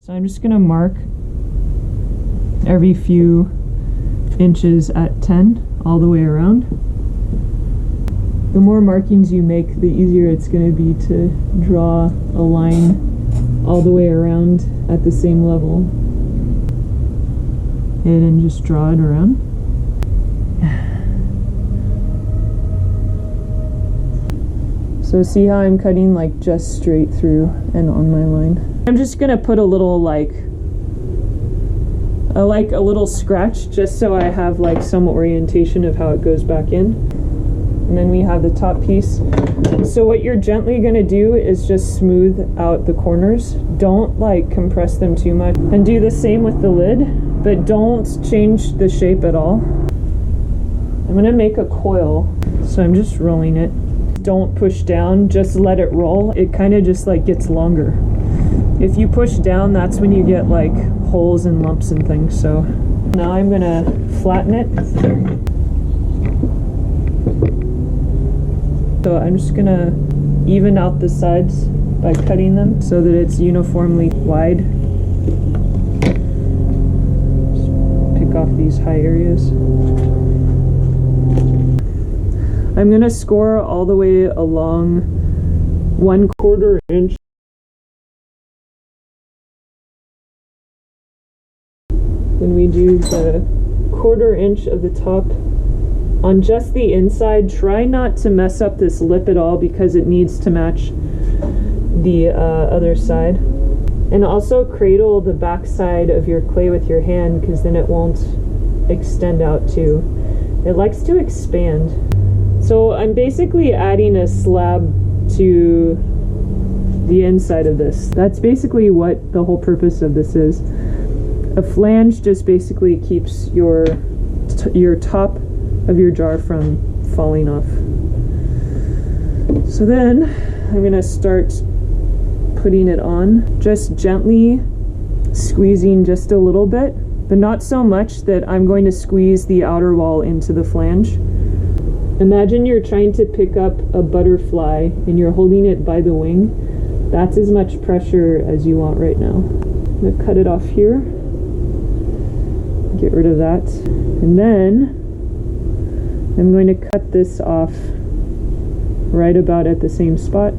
So I'm just gonna mark every few inches at 10 all the way around. The more markings you make, the easier it's going to be to draw a line all the way around at the same level. And then just draw it around. So see how I'm cutting like just straight through and on my line. I'm just going to put a little like a little scratch just so I have like some orientation of how it goes back in. And then we have the top piece. So what you're gently going to do is just smooth out the corners. Don't like compress them too much. And do the same with the lid, but don't change the shape at all. I'm going to make a coil, so I'm just rolling it. Don't push down, just let it roll. It kind of just like gets longer. If you push down, that's when you get like holes and lumps and things. So now I'm going to flatten it. So I'm just gonna even out the sides by cutting them so that it's uniformly wide. Just pick off these high areas. I'm gonna score all the way along 1/4 inch. Then we do the 1/4 inch of the top. On just the inside, try not to mess up this lip at all because it needs to match the other side. And also cradle the back side of your clay with your hand because then it won't extend out too. It likes to expand. So I'm basically adding a slab to the inside of this. That's basically what the whole purpose of this is. A flange just basically keeps your top of your jar from falling off. So then I'm gonna start putting it on, just gently squeezing just a little bit, but not so much that I'm going to squeeze the outer wall into the flange. Imagine you're trying to pick up a butterfly and you're holding it by the wing. That's as much pressure as you want right now. I'm gonna cut it off here, get rid of that, and then I'm going to cut this off right about at the same spot.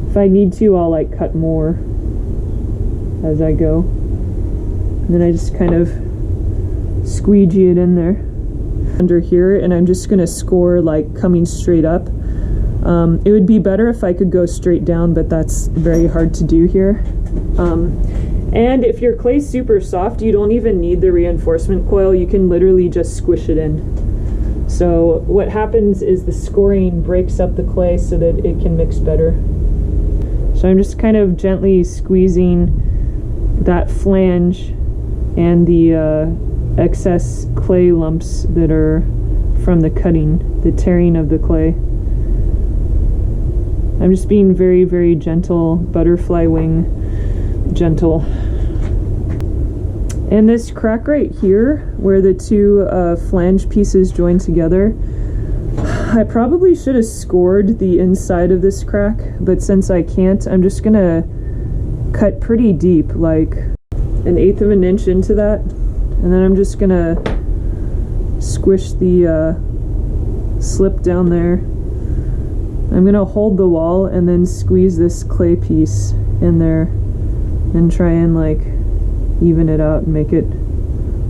If I need to, I'll like cut more as I go. And then I just kind of squeegee it in there under here, and I'm just gonna score like coming straight up. It would be better if I could go straight down, but that's very hard to do here. And if your clay's super soft, you don't even need the reinforcement coil. You can literally just squish it in. So what happens is the scoring breaks up the clay so that it can mix better. So I'm just kind of gently squeezing that flange and the excess clay lumps that are from the cutting, the tearing of the clay. I'm just being very, very gentle, butterfly wing gentle. And this crack right here, where the two flange pieces join together, I probably should have scored the inside of this crack, but since I can't, I'm just gonna cut pretty deep, like 1/8 of an inch into that, and then I'm just gonna squish the slip down there. I'm gonna hold the wall and then squeeze this clay piece in there and try and like even it out and make it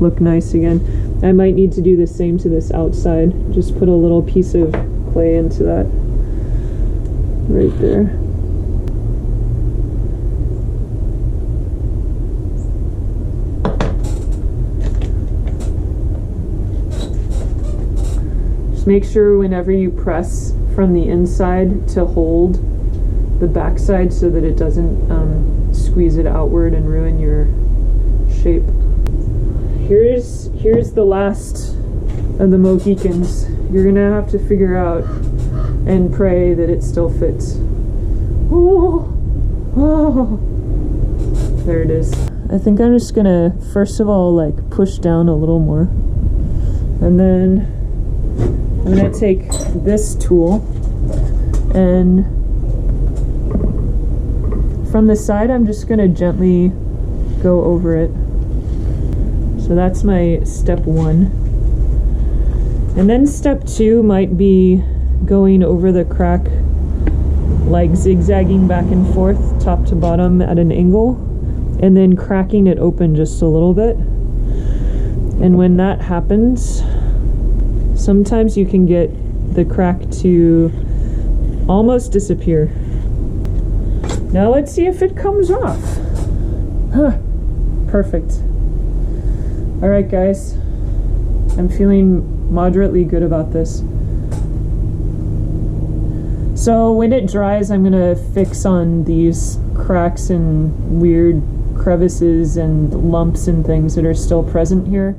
look nice again. I might need to do the same to this outside. Just put a little piece of clay into that right there. Just make sure whenever you press from the inside to hold the back side so that it doesn't squeeze it outward and ruin your shape. Here's the last of the Mohicans. You're gonna have to figure out and pray that it still fits. Oh, oh, there it is. I think I'm just gonna first of all like push down a little more, and then I'm gonna take this tool and from the side, I'm just gonna gently go over it. So that's my step 1. And then step 2 might be going over the crack, like zigzagging back and forth, top to bottom at an angle, and then cracking it open just a little bit. And when that happens, sometimes you can get the crack to almost disappear. Now let's see if it comes off. Huh. Perfect. Alright guys, I'm feeling moderately good about this. So when it dries, I'm gonna fix on these cracks and weird crevices and lumps and things that are still present here.